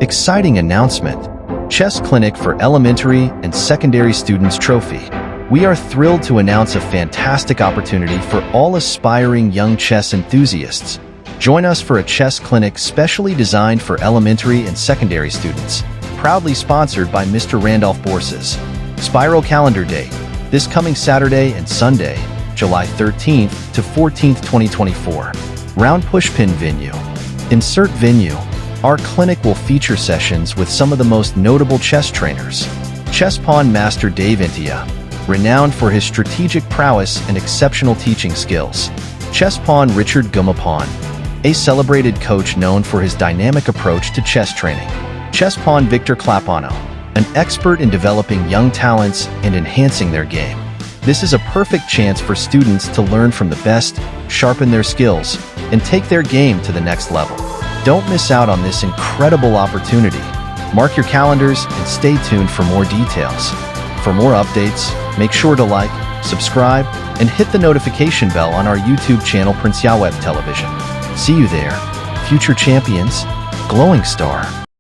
Exciting announcement! Chess Clinic for Elementary and Secondary Students Trophy. We are thrilled to announce a fantastic opportunity for all aspiring young chess enthusiasts. Join us for a chess clinic specially designed for elementary and secondary students. Proudly sponsored by Mr. Randolph Borses. Spiral calendar date: this coming Saturday and Sunday, July 13th to 14th, 2024. Round pushpin venue. Insert venue. Our clinic will feature sessions with some of the most notable chess trainers. Chess pawn master Dave Entea, renowned for his strategic prowess and exceptional teaching skills. Chess pawn Richard Gumapon, a celebrated coach known for his dynamic approach to chess training. Chess pawn Victor Clapano, an expert in developing young talents and enhancing their game. This is a perfect chance for students to learn from the best, sharpen their skills, and take their game to the next level. Don't miss out on this incredible opportunity. Mark your calendars and stay tuned for more details. For more updates, make sure to like, subscribe, and hit the notification bell on our YouTube channel princeyahwetv Television. See you there, future champions, glowing star.